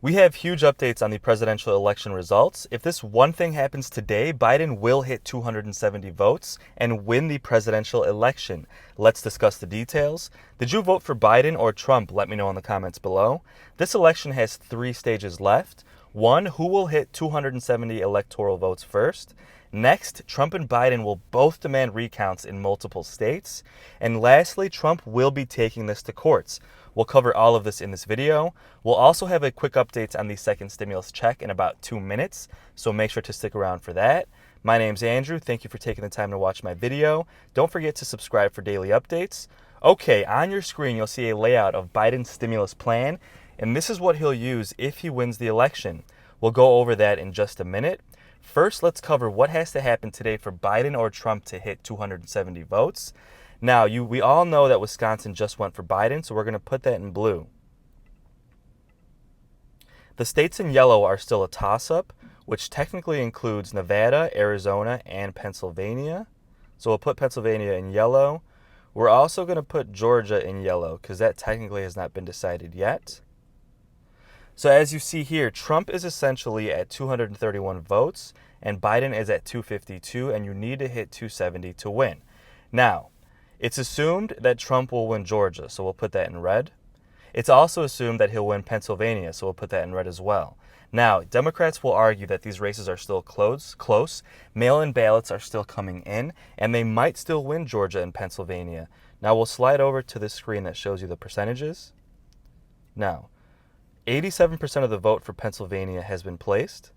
We have huge updates on the presidential election results. If this one thing happens today, Biden will hit 270 votes and win the presidential election. Let's discuss the details. Did you vote for Biden or Trump? Let me know in the comments below. This election has 3 stages left. 1, who will hit 270 electoral votes first? Next, Trump and Biden will both demand recounts in multiple states. And lastly, Trump will be taking this to courts. We'll cover all of this in this video. We'll also have a quick update on the second stimulus check in about 2 minutes, so make sure to stick around for that. My name's Andrew. Thank you for taking the time to watch my video. Don't forget to subscribe for daily updates. Okay, on your screen, you'll see a layout of Biden's stimulus plan, and this is what he'll use if he wins the election. We'll go over that in just a minute. First, let's cover what has to happen today for Biden or Trump to hit 270 votes. Now, we all know that Wisconsin just went for Biden, so we're going to put that in blue. The states in yellow are still a toss-up, which technically includes Nevada, Arizona, and Pennsylvania. So we'll put Pennsylvania in yellow. We're also going to put Georgia in yellow because that technically has not been decided yet. So as you see here, Trump is essentially at 231 votes and Biden is at 252, and you need to hit 270 to win. Now, it's assumed that Trump will win Georgia, so we'll put that in red. It's also assumed that he'll win Pennsylvania, so we'll put that in red as well. Now, Democrats will argue that these races are still close. Mail-in ballots are still coming in, and they might still win Georgia and Pennsylvania. Now, we'll slide over to this screen that shows you the percentages. Now, 87% of the vote for Pennsylvania has been placed,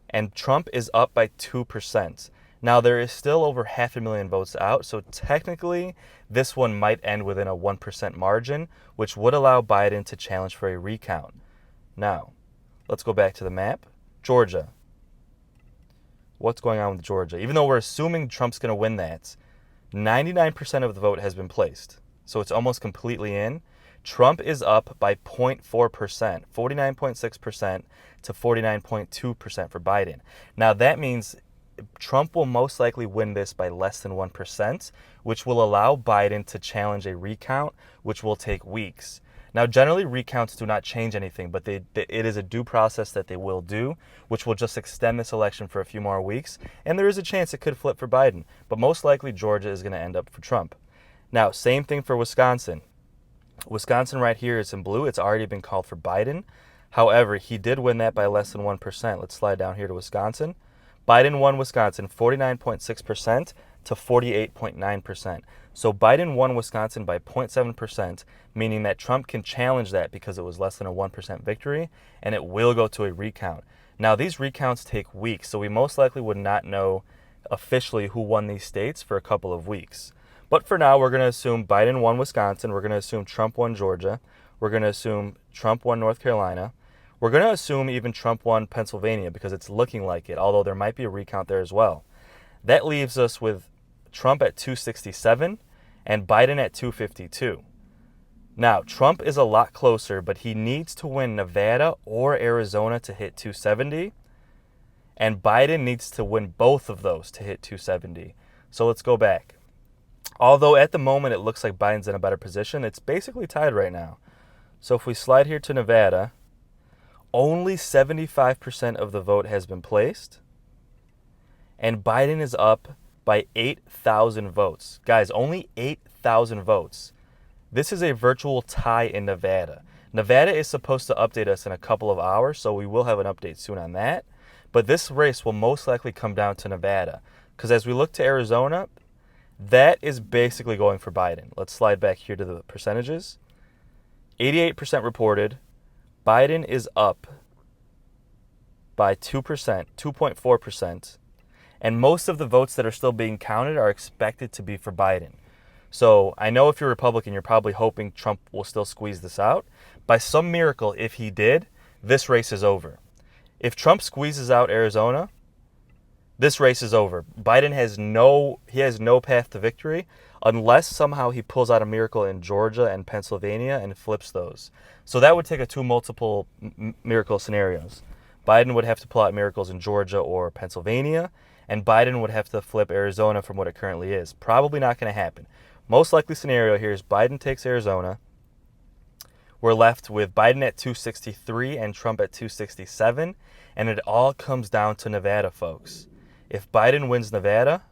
and Trump is up by 2%. Now, there is still over 500,000 votes out, so technically this one might end within a 1% margin, which would allow Biden to challenge for a recount. Now, let's go back to the map. Georgia. What's going on with Georgia? Even though we're assuming Trump's going to win that, 99% of the vote has been placed, so it's almost completely in. Trump is up by 0.4%, 49.6% to 49.2% for Biden. Now, that means Trump will most likely win this by less than 1%, which will allow Biden to challenge a recount, which will take weeks. Now, generally, recounts do not change anything, but it is a due process that they will do, which will just extend this election for a few more weeks, and there is a chance it could flip for Biden, but most likely Georgia is going to end up for Trump. Now, same thing for Wisconsin. Wisconsin right here is in blue. It's already been called for Biden. However, he did win that by less than 1%. Let's slide down here to Wisconsin. Biden won Wisconsin 49.6% to 48.9%. So Biden won Wisconsin by 0.7%, meaning that Trump can challenge that because it was less than a 1% victory, and it will go to a recount. Now, these recounts take weeks, so we most likely would not know officially who won these states for a couple of weeks. But for now, we're going to assume Biden won Wisconsin. We're going to assume Trump won Georgia. We're going to assume Trump won North Carolina. We're going to assume even Trump won Pennsylvania because it's looking like it, although there might be a recount there as well. That leaves us with Trump at 267 and Biden at 252. Now, Trump is a lot closer, but he needs to win Nevada or Arizona to hit 270, and Biden needs to win both of those to hit 270. So let's go back. Although at the moment it looks like Biden's in a better position, it's basically tied right now. So if we slide here to Nevada, only 75% of the vote has been placed, and Biden is up by 8,000 votes. Guys, only 8,000 votes. This is a virtual tie in Nevada. Nevada is supposed to update us in a couple of hours, so we will have an update soon on that. But this race will most likely come down to Nevada, because as we look to Arizona, that is basically going for Biden. Let's slide back here to the percentages. 88% reported. Biden is up by 2%, 2.4%. And most of the votes that are still being counted are expected to be for Biden. So I know if you're Republican, you're probably hoping Trump will still squeeze this out. By some miracle, if he did, this race is over. If Trump squeezes out Arizona, this race is over. Biden has no path to victory unless somehow he pulls out a miracle in Georgia and Pennsylvania and flips those. So that would take a two multiple miracle scenarios. Biden would have to pull out miracles in Georgia or Pennsylvania, and Biden would have to flip Arizona from what it currently is. Probably not going to happen. Most likely scenario here is Biden takes Arizona. we're left with Biden at 263 and Trump at 267. And it all comes down to Nevada, folks. If Biden wins Nevada,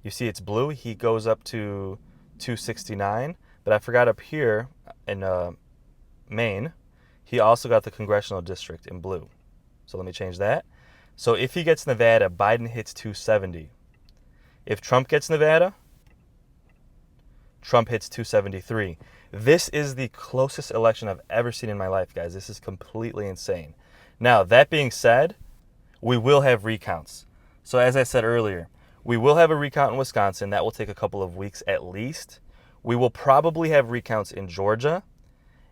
you see it's blue, he goes up to 269. But I forgot up here in Maine, he also got the congressional district in blue. So let me change that. So if he gets Nevada, Biden hits 270. If Trump gets Nevada, Trump hits 273. This is the closest election I've ever seen in my life, guys. This is completely insane. Now, that being said, we will have recounts. So as I said earlier, we will have a recount in Wisconsin. That will take a couple of weeks at least. We will probably have recounts in Georgia.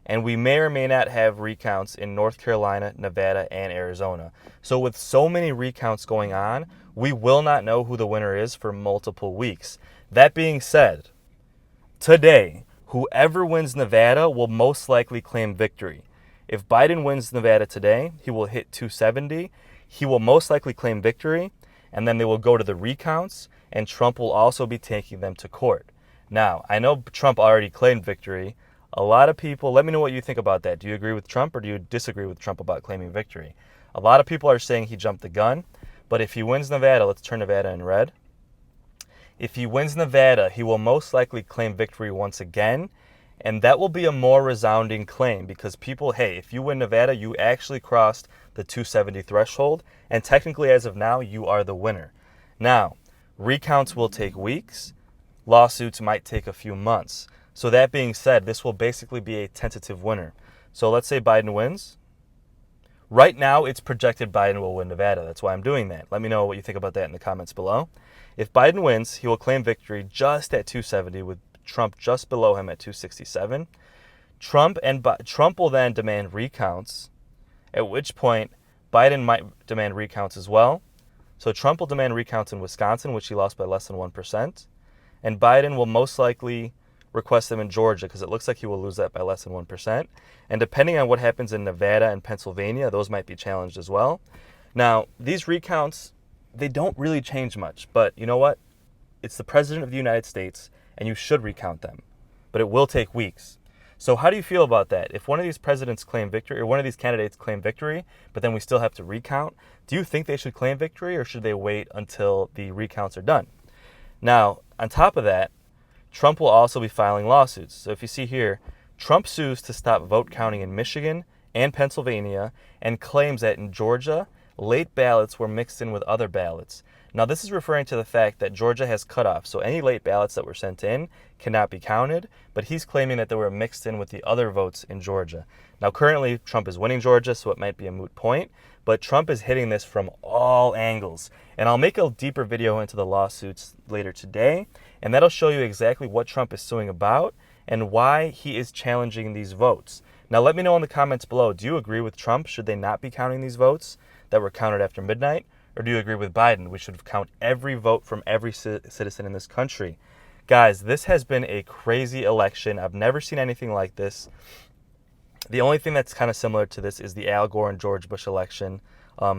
And we may or may not have recounts in North Carolina, Nevada, and Arizona. So with so many recounts going on, we will not know who the winner is for multiple weeks. That being said, today, whoever wins Nevada will most likely claim victory. If Biden wins Nevada today, he will hit 270. He will most likely claim victory, and then they will go to the recounts, and Trump will also be taking them to court. Now, I know Trump already claimed victory. A lot of people, let me know what you think about that. Do you agree with Trump or do you disagree with Trump about claiming victory? A lot of people are saying he jumped the gun, but if he wins Nevada, let's turn Nevada in red. If he wins Nevada, he will most likely claim victory once again, and that will be a more resounding claim because people, hey, if you win Nevada, you actually crossed the 270 threshold, and technically as of now, you are the winner. Now, recounts will take weeks. Lawsuits might take a few months. So that being said, this will basically be a tentative winner. So let's say Biden wins. Right now, it's projected Biden will win Nevada. That's why I'm doing that. Let me know what you think about that in the comments below. If Biden wins, he will claim victory just at 270 with Trump just below him at 267. Trump will then demand recounts, at which point Biden might demand recounts as well. So Trump will demand recounts in Wisconsin, which he lost by less than 1%. And Biden will most likely request them in Georgia because it looks like he will lose that by less than 1%. And depending on what happens in Nevada and Pennsylvania, those might be challenged as well. Now, these recounts, they don't really change much, but you know what? It's the President of the United States, and you should recount them. But it will take weeks. So how do you feel about that? If one of these presidents claim victory, or one of these candidates claim victory, but then we still have to recount, do you think they should claim victory, or should they wait until the recounts are done? Now, on top of that, Trump will also be filing lawsuits. So if you see here, Trump sues to stop vote counting in Michigan and Pennsylvania and claims that in Georgia, late ballots were mixed in with other ballots. Now, this is referring to the fact that Georgia has cutoffs, so any late ballots that were sent in cannot be counted, but he's claiming that they were mixed in with the other votes in Georgia. Now, currently, Trump is winning Georgia, so it might be a moot point, but Trump is hitting this from all angles. And I'll make a deeper video into the lawsuits later today, and that'll show you exactly what Trump is suing about and why he is challenging these votes. Now, let me know in the comments below, do you agree with Trump? Should they not be counting these votes that were counted after midnight? Or do you agree with Biden? We should count every vote from every citizen in this country. Guys, this has been a crazy election. I've never seen anything like this. The only thing that's kind of similar to this is the Al Gore and George Bush election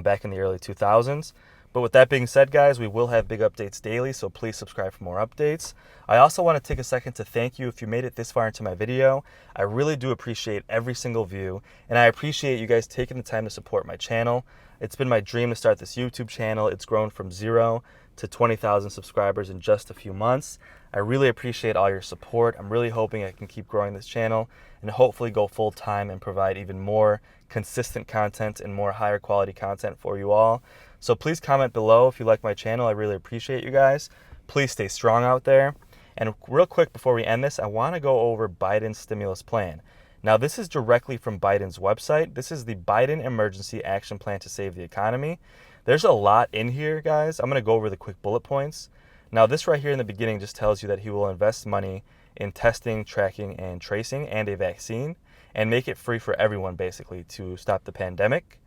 back in the early 2000s. But with that being said, guys, we will have big updates daily, so please subscribe for more updates. I also want to take a second to thank you if you made it this far into my video. I really do appreciate every single view, and I appreciate you guys taking the time to support my channel. It's been my dream to start this YouTube channel. It's grown from 0 to 20,000 subscribers in just a few months. I really appreciate all your support. I'm really hoping I can keep growing this channel and hopefully go full time and provide even more consistent content and more higher quality content for you all. So please comment below if you like my channel. I really appreciate you guys. Please stay strong out there. And real quick before we end this, I want to go over Biden's stimulus plan. Now, this is directly from Biden's website. This is the Biden Emergency Action Plan to Save the Economy. There's a lot in here, guys. I'm going to go over the quick bullet points. Now, this right here in the beginning just tells you that he will invest money in testing, tracking, and tracing, and a vaccine, and make it free for everyone, basically, to stop the pandemic.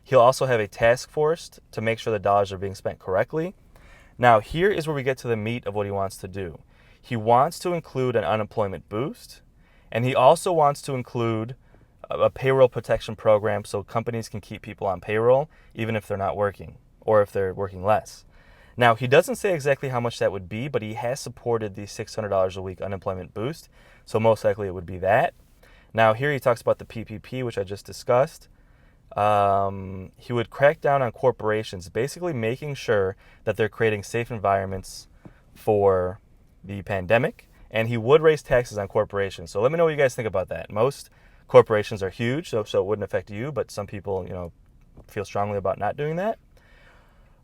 He'll also have a task force to make sure the dollars are being spent correctly. Now, here is where we get to the meat of what he wants to do. He wants to include an unemployment boost, and he also wants to include a payroll protection program so companies can keep people on payroll even if they're not working or if they're working less. Now, he doesn't say exactly how much that would be, but he has supported the $600 a week unemployment boost, so most likely it would be that. Now, here he talks about the PPP, which I just discussed. He would crack down on corporations, basically making sure that they're creating safe environments for the pandemic. And he would raise taxes on corporations. So let me know what you guys think about that. Most corporations are huge, so it wouldn't affect you, but some people, feel strongly about not doing that.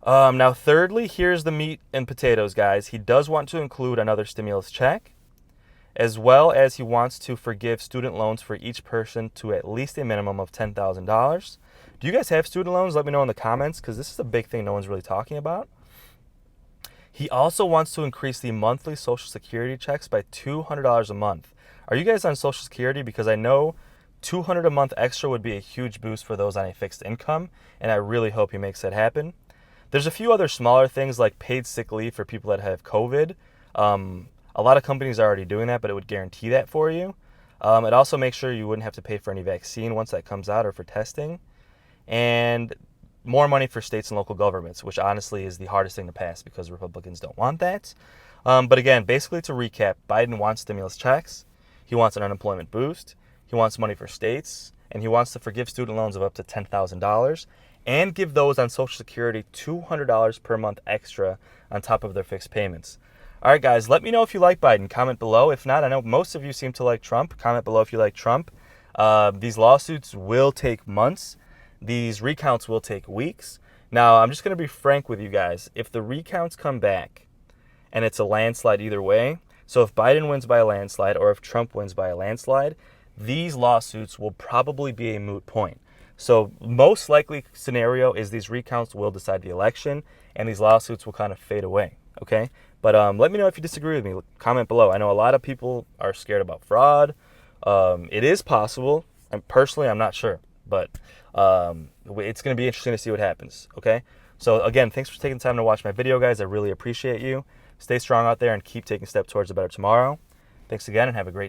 Now, thirdly, here's the meat and potatoes, guys. He does want to include another stimulus check, as well as he wants to forgive student loans for each person to at least a minimum of $10,000. Do you guys have student loans? Let me know in the comments, because this is a big thing no one's really talking about. He also wants to increase the monthly Social Security checks by $200 a month. Are you guys on Social Security? Because I know $200 a month extra would be a huge boost for those on a fixed income, and I really hope he makes that happen. There's a few other smaller things like paid sick leave for people that have COVID. A lot of companies are already doing that, but it would guarantee that for you. It also makes sure you wouldn't have to pay for any vaccine once that comes out or for testing. And more money for states and local governments, which honestly is the hardest thing to pass because Republicans don't want that. But again, basically to recap, Biden wants stimulus checks. He wants an unemployment boost. He wants money for states. And he wants to forgive student loans of up to $10,000 and give those on Social Security $200 per month extra on top of their fixed payments. All right, guys, let me know if you like Biden. Comment below. If not, I know most of you seem to like Trump. Comment below if you like Trump. These lawsuits will take months. These recounts will take weeks. Now, I'm just going to be frank with you guys. If the recounts come back and it's a landslide either way, so if Biden wins by a landslide or if Trump wins by a landslide, these lawsuits will probably be a moot point. So most likely scenario is these recounts will decide the election and these lawsuits will kind of fade away, okay? But let me know if you disagree with me. Comment below. I know a lot of people are scared about fraud. It is possible. And personally, I'm not sure. But it's going to be interesting to see what happens, okay? So again, thanks for taking the time to watch my video, guys. I really appreciate you. Stay strong out there and keep taking steps towards a better tomorrow. Thanks again and have a great